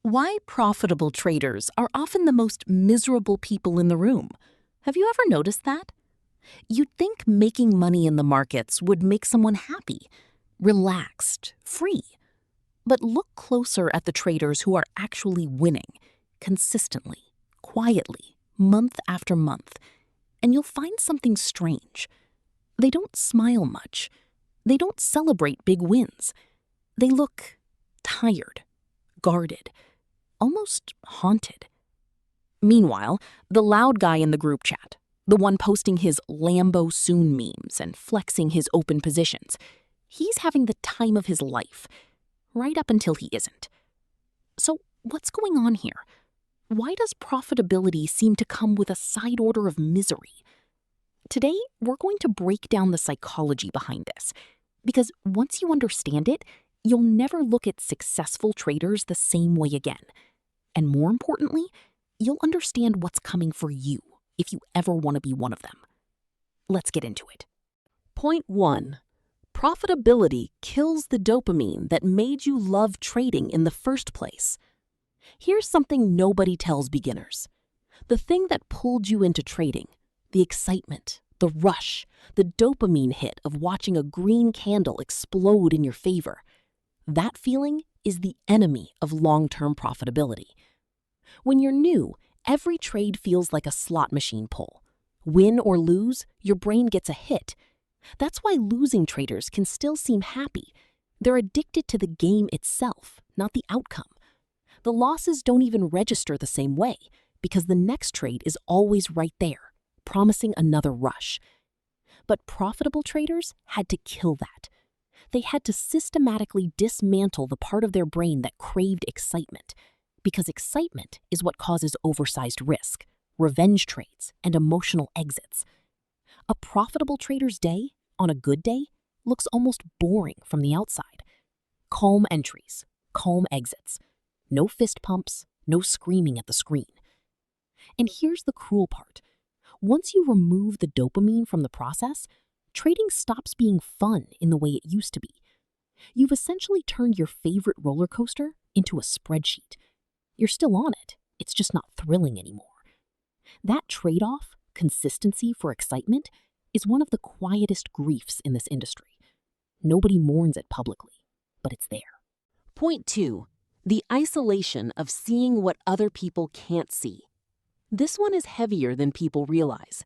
Why profitable traders are often the most miserable people in the room. Have you ever noticed that? You'd think making money in the markets would make someone happy, relaxed, free. But look closer at the traders who are actually winning, consistently, quietly, month after month, and you'll find something strange. They don't smile much. They don't celebrate big wins. They look tired, guarded, almost haunted. Meanwhile, the loud guy in the group chat, the one posting his Lambo soon memes and flexing his open positions, he's having the time of his life, right up until he isn't. So what's going on here? Why does profitability seem to come with a side order of misery? Today, we're going to break down the psychology behind this, because once you understand it, you'll never look at successful traders the same way again. And more importantly, you'll understand what's coming for you if you ever want to be one of them. Let's get into it. Point 1. Profitability kills the dopamine that made you love trading in the first place. Here's something nobody tells beginners. The thing that pulled you into trading, the excitement, the rush, the dopamine hit of watching a green candle explode in your favor, that feeling is the enemy of long-term profitability. When you're new, every trade feels like a slot machine pull. Win or lose, your brain gets a hit. That's why losing traders can still seem happy. They're addicted to the game itself, not the outcome. The losses don't even register the same way because the next trade is always right there, promising another rush. But profitable traders had to kill that. They had to systematically dismantle the part of their brain that craved excitement, because excitement is what causes oversized risk, revenge trades, and emotional exits. A profitable trader's day, on a good day, looks almost boring from the outside. Calm entries, calm exits. No fist pumps, no screaming at the screen. And here's the cruel part. Once you remove the dopamine from the process, trading stops being fun in the way it used to be. You've essentially turned your favorite roller coaster into a spreadsheet. You're still on it, it's just not thrilling anymore. That trade-off, consistency for excitement, is one of the quietest griefs in this industry. Nobody mourns it publicly, but it's there. Point 2. The isolation of seeing what other people can't see. This one is heavier than people realize.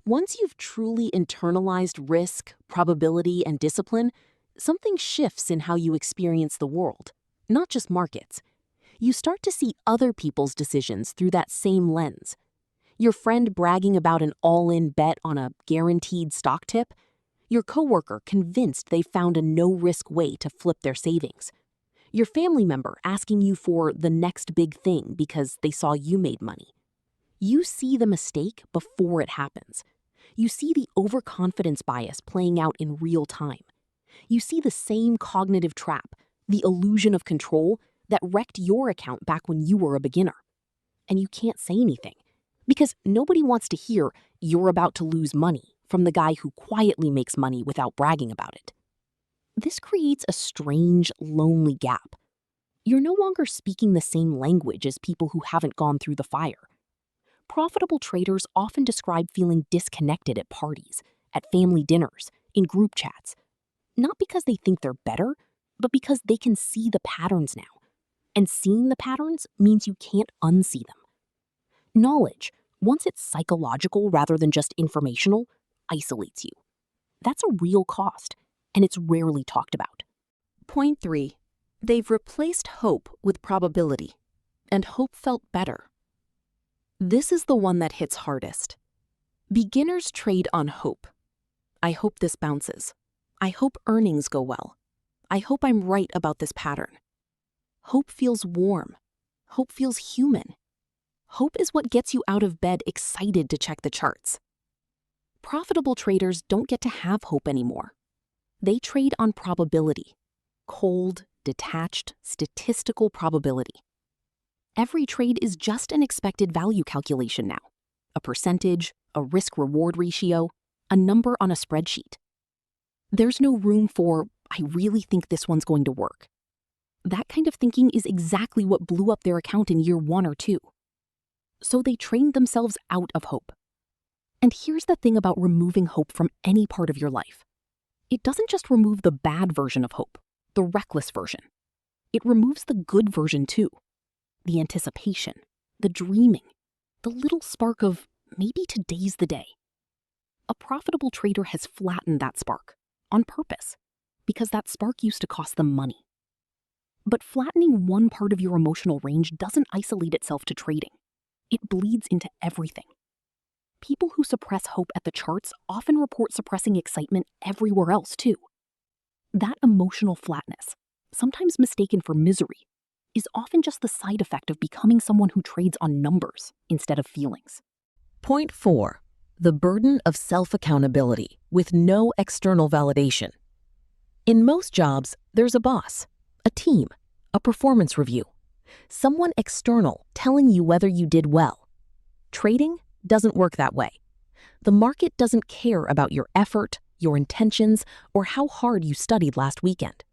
Once you've truly internalized risk, probability, and discipline, something shifts in how you experience the world, not just markets. You start to see other people's decisions through that same lens. Your friend bragging about an all-in bet on a guaranteed stock tip, your coworker convinced they found a no-risk way to flip their savings, your family member asking you for the next big thing because they saw you made money. You see the mistake before it happens. You see the overconfidence bias playing out in real time. You see the same cognitive trap, the illusion of control that wrecked your account back when you were a beginner. And you can't say anything because nobody wants to hear you're about to lose money from the guy who quietly makes money without bragging about it. This creates a strange, lonely gap. You're no longer speaking the same language as people who haven't gone through the fire. Profitable traders often describe feeling disconnected at parties, at family dinners, in group chats. Not because they think they're better, but because they can see the patterns now. And seeing the patterns means you can't unsee them. Knowledge, once it's psychological rather than just informational, isolates you. That's a real cost, and it's rarely talked about. Point 3. They've replaced hope with probability, and hope felt better. This is the one that hits hardest. Beginners trade on hope. I hope this bounces. I hope earnings go well. I hope I'm right about this pattern. Hope feels warm. Hope feels human. Hope is what gets you out of bed excited to check the charts. Profitable traders don't get to have hope anymore. They trade on probability. Cold, detached, statistical probability. Every trade is just an expected value calculation now. A percentage, a risk-reward ratio, a number on a spreadsheet. There's no room for, I really think this one's going to work. That kind of thinking is exactly what blew up their account in year 1 or 2. So they trained themselves out of hope. And here's the thing about removing hope from any part of your life. It doesn't just remove the bad version of hope, the reckless version. It removes the good version too. The anticipation, the dreaming, the little spark of maybe today's the day. A profitable trader has flattened that spark on purpose because that spark used to cost them money. But flattening one part of your emotional range doesn't isolate itself to trading. It bleeds into everything. People who suppress hope at the charts often report suppressing excitement everywhere else too. That emotional flatness, sometimes mistaken for misery, is often just the side effect of becoming someone who trades on numbers instead of feelings. Point 4. The burden of self-accountability with no external validation. In most jobs, there's a boss, a team, a performance review, someone external telling you whether you did well. Trading doesn't work that way. The market doesn't care about your effort, your intentions, or how hard you studied last weekend.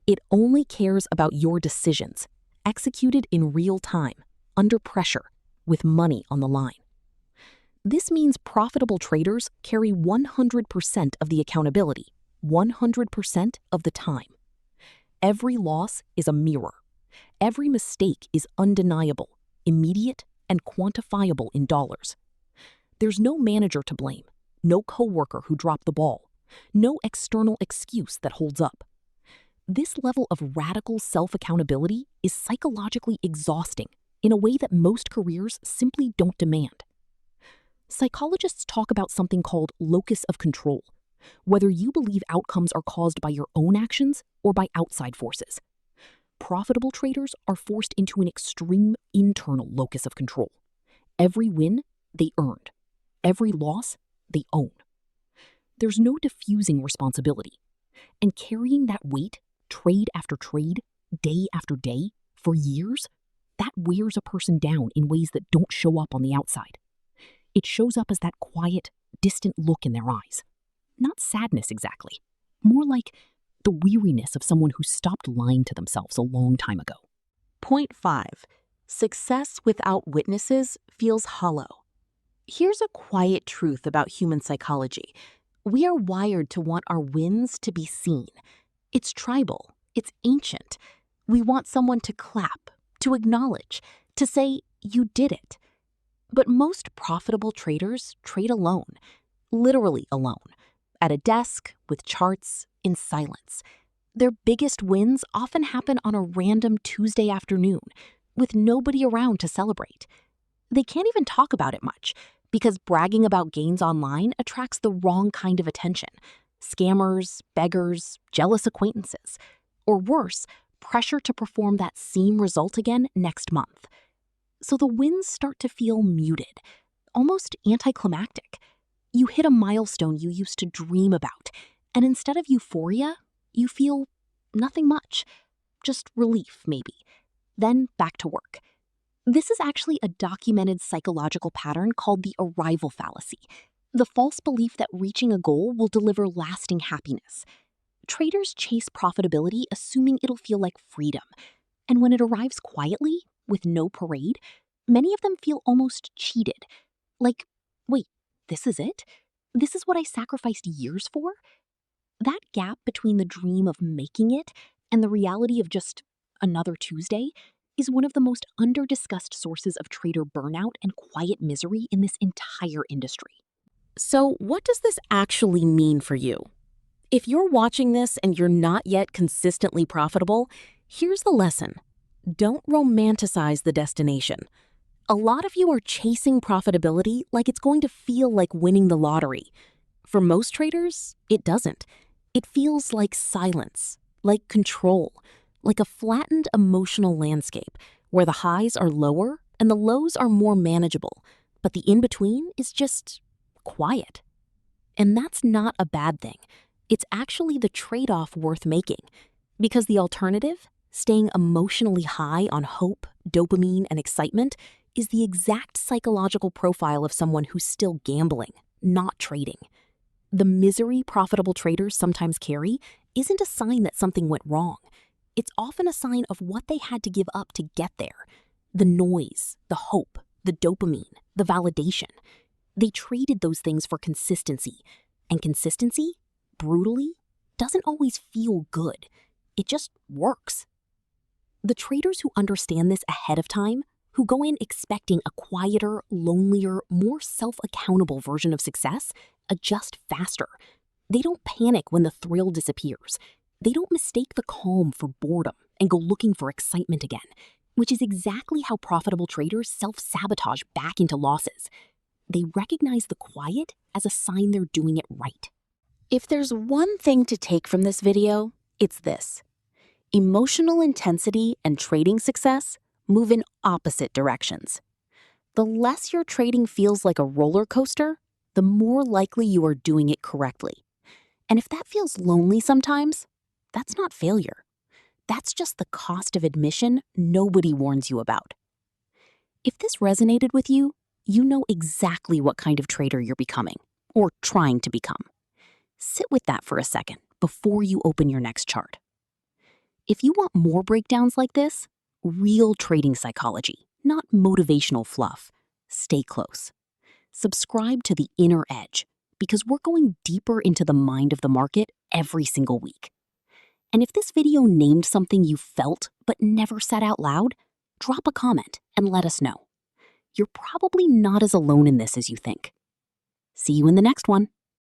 It only cares about your decisions, executed in real time, under pressure, with money on the line. This means profitable traders carry 100% of the accountability, 100% of the time. Every loss is a mirror. Every mistake is undeniable, immediate, and quantifiable in dollars. There's no manager to blame, no coworker who dropped the ball, no external excuse that holds up. This level of radical self-accountability is psychologically exhausting in a way that most careers simply don't demand. Psychologists talk about something called locus of control, whether you believe outcomes are caused by your own actions or by outside forces. Profitable traders are forced into an extreme internal locus of control. Every win, they earned. Every loss, they own. There's no diffusing responsibility. And carrying that weight, trade after trade, day after day, for years, that wears a person down in ways that don't show up on the outside. It shows up as that quiet, distant look in their eyes. Not sadness exactly, more like the weariness of someone who stopped lying to themselves a long time ago. Point 5. Success without witnesses feels hollow. Here's a quiet truth about human psychology. We are wired to want our wins to be seen. It's tribal. It's ancient. We want someone to clap, to acknowledge, to say, "You did it." But most profitable traders trade alone, literally alone, at a desk, with charts, in silence. Their biggest wins often happen on a random Tuesday afternoon, with nobody around to celebrate. They can't even talk about it much, because bragging about gains online attracts the wrong kind of attention. Scammers, beggars, jealous acquaintances. Or worse, pressure to perform that same result again next month. So the wins start to feel muted, almost anticlimactic. You hit a milestone you used to dream about, and instead of euphoria, you feel nothing much. Just relief, maybe. Then back to work. This is actually a documented psychological pattern called the arrival fallacy, the false belief that reaching a goal will deliver lasting happiness. Traders chase profitability assuming it'll feel like freedom, and when it arrives quietly, with no parade, many of them feel almost cheated. Like, wait, this is it? This is what I sacrificed years for? That gap between the dream of making it and the reality of just another Tuesday is one of the most under-discussed sources of trader burnout and quiet misery in this entire industry. So what does this actually mean for you? If you're watching this and you're not yet consistently profitable, here's the lesson. Don't romanticize the destination. A lot of you are chasing profitability like it's going to feel like winning the lottery. For most traders, it doesn't. It feels like silence, like control, like a flattened emotional landscape where the highs are lower and the lows are more manageable, but the in-between is just quiet. And that's not a bad thing. It's actually the trade-off worth making, because the alternative, staying emotionally high on hope, dopamine, and excitement, is the exact psychological profile of someone who's still gambling, not trading. The misery profitable traders sometimes carry isn't a sign that something went wrong. It's often a sign of what they had to give up to get there. The noise, the hope, the dopamine, the validation. They traded those things for consistency. And consistency, brutally, doesn't always feel good. It just works. The traders who understand this ahead of time, who go in expecting a quieter, lonelier, more self-accountable version of success, adjust faster. They don't panic when the thrill disappears. They don't mistake the calm for boredom and go looking for excitement again, which is exactly how profitable traders self-sabotage back into losses. They recognize the quiet as a sign they're doing it right. If there's one thing to take from this video, it's this. Emotional intensity and trading success move in opposite directions. The less your trading feels like a roller coaster, the more likely you are doing it correctly. And if that feels lonely sometimes, that's not failure. That's just the cost of admission nobody warns you about. If this resonated with you, you know exactly what kind of trader you're becoming, or trying to become. Sit with that for a second before you open your next chart. If you want more breakdowns like this, real trading psychology, not motivational fluff, stay close. Subscribe to The Inner Edge, because we're going deeper into the mind of the market every single week. And if this video named something you felt but never said out loud, drop a comment and let us know. You're probably not as alone in this as you think. See you in the next one.